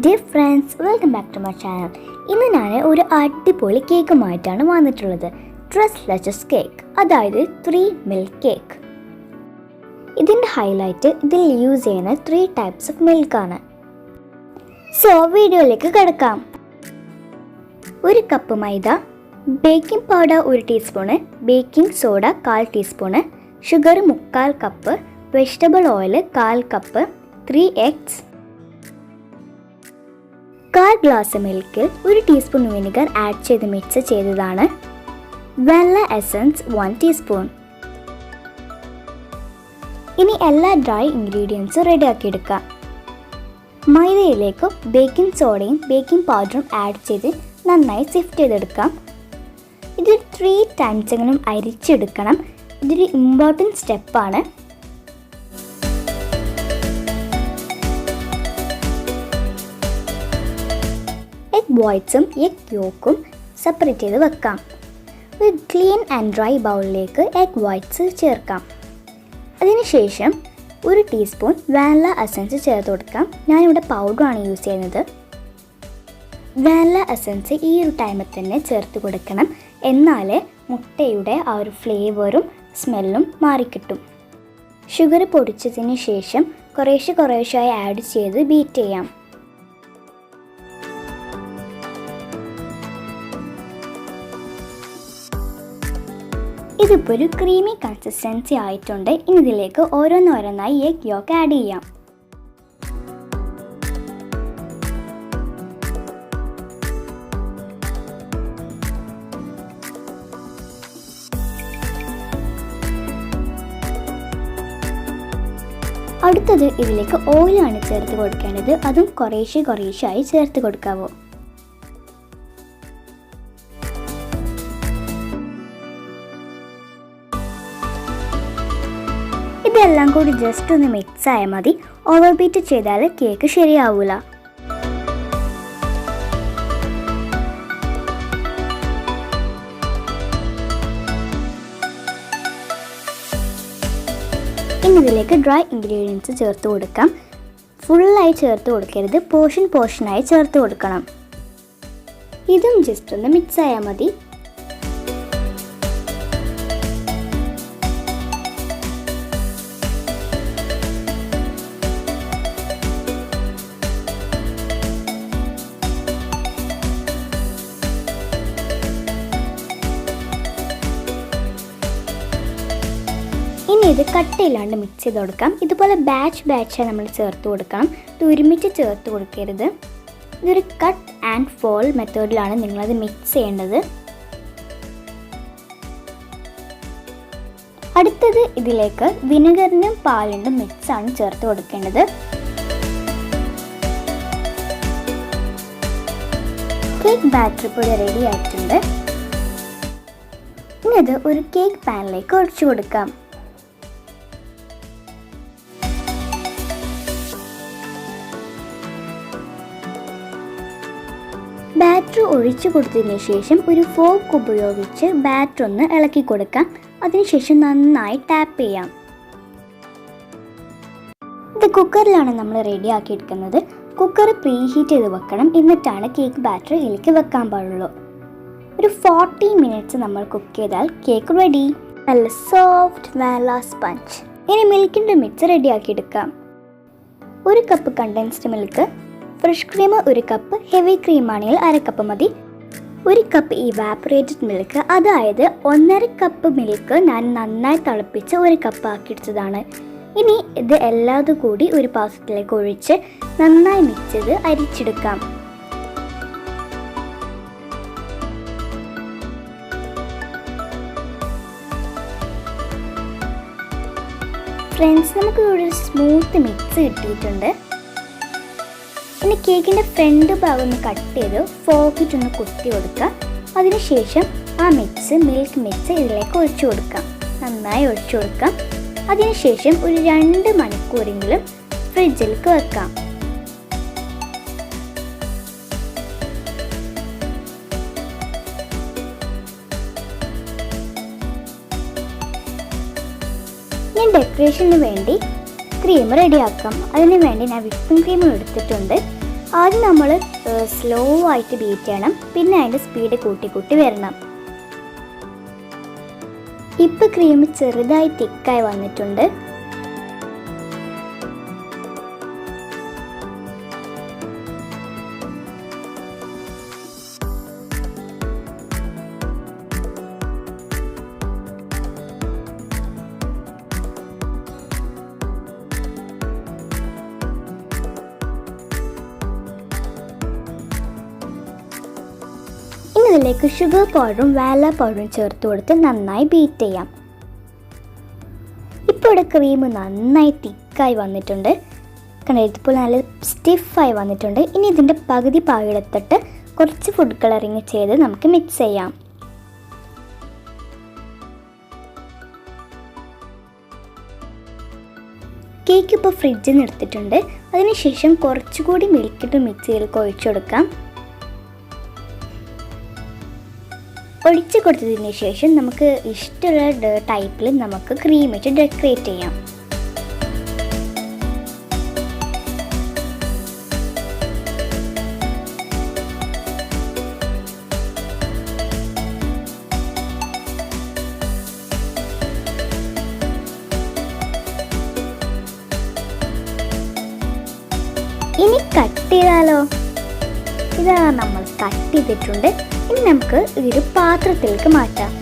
Dear friends, welcome back to my channel. ഇന്ന് ഞാൻ ഒരു അടിപൊളി കേക്കുമായിട്ടാണ് വന്നിട്ടുള്ളത്. Leches Cake, അതായത് 3 milk cake. ഇതിൻ്റെ ഹൈലൈറ്റ് ഇതിൽ യൂസ് ചെയ്യുന്ന 3 types of milk ആണ്. സോ വീഡിയോയിലേക്ക് കിടക്കാം. ഒരു cup maida, baking powder 1 teaspoon, baking soda 1/4 teaspoon, sugar 3/4 cup, vegetable oil 1/4 cup, 3 eggs, 1/4 glass മിൽക്കിൽ 1 ടീസ്പൂൺ വിനെഗർ ആഡ് ചെയ്ത് മിക്സ് ചെയ്തതാണ്. Vanilla essence 1 teaspoon. ഇനി എല്ലാ ഡ്രൈ ഇൻഗ്രീഡിയൻസും റെഡിയാക്കി എടുക്കാം. മൈദയിലേക്ക് ബേക്കിംഗ് സോഡയും ബേക്കിംഗ് പൗഡറും ആഡ് ചെയ്ത് നന്നായി സിഫ്റ്റ് ചെയ്തെടുക്കാം. ഇത് 3 times എങ്കിലും അരിച്ചെടുക്കണം. ഇതൊരു ഇമ്പോർട്ടൻറ്റ് സ്റ്റെപ്പാണ്. എഗ് വൈറ്റ്സും എഗ് യോക്കും സെപ്പറേറ്റ് ചെയ്ത് വെക്കാം. ഒരു ക്ലീൻ ആൻഡ് ഡ്രൈ ബൗളിലേക്ക് എഗ് വൈറ്റ്സ് ചേർക്കാം. അതിനുശേഷം 1 ടീസ്പൂൺ വാനില എസൻസ് ചേർത്ത് കൊടുക്കാം. ഞാനിവിടെ പൗഡറാണ് യൂസ് ചെയ്യുന്നത്. വാനില എസൻസ് ഈ ഒരു ടൈമിൽ തന്നെ ചേർത്ത് കൊടുക്കണം. എന്നാലേ മുട്ടയുടെ ആ ഒരു ഫ്ലേവറും സ്മെല്ലും മാറിക്കിട്ടും. ഷുഗർ പൊടിച്ചതിന് ശേഷം കുറേശ്ശായി ആഡ് ചെയ്ത് ബീറ്റ് ചെയ്യാം. ഇതിപ്പോൾ ഒരു ക്രീമി കൺസിസ്റ്റൻസി ആയിട്ടുണ്ട്. ഇനി ഇതിലേക്ക് ഓരോന്നോരോന്നായി എഗ് യോക്ക് ആഡ് ചെയ്യാം. അടുത്തത് ഇതിലേക്ക് ഓയിലാണ് ചേർത്ത് കൊടുക്കേണ്ടത്. അതും കുറേശ്ശായി ചേർത്ത് കൊടുക്കാവോ. ഇതെല്ലാം കൂടി ജസ്റ്റ് ഒന്ന് മിക്സ് ആയാൽ മതി. ഓവർ ബീറ്റ് ചെയ്താൽ കേക്ക് ശരിയാവൂല. ഇനി ഇതിലേക്ക് ഡ്രൈ ഇൻഗ്രീഡിയൻസ് ചേർത്ത് കൊടുക്കാം. ഫുള്ളായി ചേർത്ത് കൊടുക്കരുത്, പോർഷനായി ചേർത്ത് കൊടുക്കണം. ഇതും ജസ്റ്റ് ഒന്ന് മിക്സ് ആയാൽ മതി. ഇനി ഇത് കട്ടയില്ലാണ്ട് മിക്സ് ചെയ്ത് കൊടുക്കാം. ഇതുപോലെ ബാച്ചായി നമ്മൾ ചേർത്ത് കൊടുക്കണം. ഇത് ഒരുമിച്ച് ചേർത്ത് കൊടുക്കരുത്. ഇതൊരു കട്ട് ആൻഡ് ഫോൾ മെത്തേഡിലാണ് നിങ്ങളത് മിക്സ് ചെയ്യേണ്ടത്. അടുത്തത് ഇതിലേക്ക് വിനെഗറിനും പാലിനും മിക്സാണ് ചേർത്ത് കൊടുക്കേണ്ടത്. കേക്ക് ബാറ്റർ ഇപ്പോൾ റെഡി ആയിട്ടുണ്ട്. ഇനി ഇത് ഒരു കേക്ക് പാനിലേക്ക് ഒഴിച്ചു കൊടുക്കാം. ബാറ്റർ ഒഴിച്ചു കൊടുത്തതിന് ശേഷം ഒരു ഫോർക്ക് ഉപയോഗിച്ച് ബാറ്റർ ഒന്ന് ഇളക്കി കൊടുക്കാം. അതിനുശേഷം നന്നായി ടാപ്പ് ചെയ്യാം. ഇത് കുക്കറിലാണ് നമ്മൾ റെഡിയാക്കി എടുക്കുന്നത്. കുക്കർ പ്രീ ഹീറ്റ് ചെയ്ത് വെക്കണം. എന്നിട്ടാണ് കേക്ക് ബാറ്റർ ഇതിലേക്ക് വെക്കാൻ പാടുള്ളൂ. ഒരു 40 minutes നമ്മൾ കുക്ക് ചെയ്താൽ കേക്ക് റെഡി. നല്ല സോഫ്റ്റ് വാനില സ്പഞ്ച്. ഇനി മിൽക്കിൻ്റെ മിക്സ് റെഡിയാക്കി എടുക്കാം. 1 cup condensed milk, fresh cream 1 cup, heavy cream ആണെങ്കിൽ 1/2 കപ്പ് മതി. 1 കപ്പ് ഇവാപറേറ്റഡ് മിൽക്ക്, അതായത് 1.5 കപ്പ് മിൽക്ക് ഞാൻ നന്നായി തിളപ്പിച്ച് 1 കപ്പ് ആക്കിയെടുത്തതാണ്. ഇനി ഇത് എല്ലാതും കൂടി ഒരു പാത്രത്തിലേക്ക് ഒഴിച്ച് നന്നായി മിക്സ് ചെയ്ത് അരിച്ചെടുക്കാം. ഫ്രണ്ട്സ്, നമുക്ക് ഇവിടെ ഒരു സ്മൂത്ത് മിക്സ് കിട്ടിയിട്ടുണ്ട്. ഇനി കേക്കിൻ്റെ ഫ്രണ്ട് ഭാഗം ഒന്ന് കട്ട് ചെയ്ത് ഫോക്കിട്ടൊന്ന് കുത്തി കൊടുക്കുക. അതിനുശേഷം ആ മിൽക്ക് മിക്സ് ഇതിലേക്ക് ഒഴിച്ചു കൊടുക്കാം. നന്നായി ഒഴിച്ചു കൊടുക്കാം. അതിനുശേഷം ഒരു 2 മണിക്കൂറെങ്കിലും ഫ്രിഡ്ജിലേക്ക് വെക്കാം. ഞാൻ ഡെക്കറേഷന് വേണ്ടി ക്രീം റെഡിയാക്കാം. അതിന് വേണ്ടി ഞാൻ വിപ്പിംഗ് ക്രീം എടുത്തിട്ടുണ്ട്. ആദ്യം നമ്മൾ സ്ലോ ആയിട്ട് ബീറ്റ് ചെയ്യണം, പിന്നെ അതിൻ്റെ സ്പീഡ് കൂട്ടി വരണം. ഇപ്പോൾ ക്രീം ചെറുതായി തിക്കായി വന്നിട്ടുണ്ട്. ഇനി ഇതിലേക്ക് ഷുഗർ പൗഡറും വാനില പൗഡറും ചേർത്ത് കൊടുത്ത് നന്നായി ബീറ്റ് ചെയ്യാം. ഇപ്പോൾ ഇവിടെ ക്രീം നന്നായി തിക്കായി വന്നിട്ടുണ്ട്. കണ്ടോ, ഇതിപ്പോൾ നല്ല സ്റ്റിഫായി വന്നിട്ടുണ്ട്. ഇനി ഇതിൻ്റെ പകുതി പാകെടുത്തിട്ട് കുറച്ച് ഫുഡ് കളറിങ് ചെയ്ത് നമുക്ക് മിക്സ് ചെയ്യാം. കേക്ക് ഇപ്പോൾ ഫ്രിഡ്ജിൽ നിന്ന് എടുത്തിട്ടുണ്ട്. അതിനുശേഷം കുറച്ചുകൂടി മിൽക്കിട്ട് മിക്സിയിലേക്ക് ഒഴിച്ചു കൊടുക്കാം. ഒഴിച്ച് കൊടുത്തതിന് ശേഷം നമുക്ക് ഇഷ്ടമുള്ള ടൈപ്പിൽ നമുക്ക് ക്രീം വെച്ച് ഡെക്കറേറ്റ് ചെയ്യാം. ഇനി കട്ട് ചെയ്താലോ? ഇതാ നമ്മൾ കട്ട് ചെയ്തിട്ടുണ്ട്. ഇനി നമുക്ക് ഇതൊരു പാത്രത്തിലേക്ക് മാറ്റാം.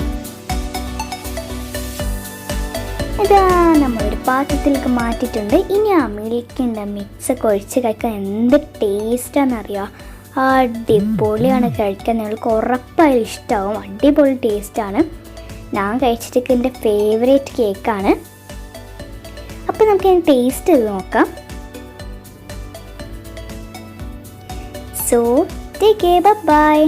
ഇതാ നമ്മളൊരു പാത്രത്തിലേക്ക് മാറ്റിയിട്ടുണ്ട്. ഇനി ആ മിൽക്കിൻ്റെ മിക്സൊക്കെ ഒഴിച്ച് കഴിക്കാൻ എന്ത് ടേസ്റ്റാണെന്നറിയാം. അടിപൊളിയാണ് കഴിക്കാൻ. നിങ്ങൾക്ക് ഉറപ്പായും ഇഷ്ടമാവും. അടിപൊളി ടേസ്റ്റാണ്. ഞാൻ കഴിച്ചിട്ട് എൻ്റെ ഫേവറേറ്റ് കേക്കാണ്. അപ്പോൾ നമുക്ക് ടേസ്റ്റ് ചെയ്ത് നോക്കാം. So, take care, bye-bye.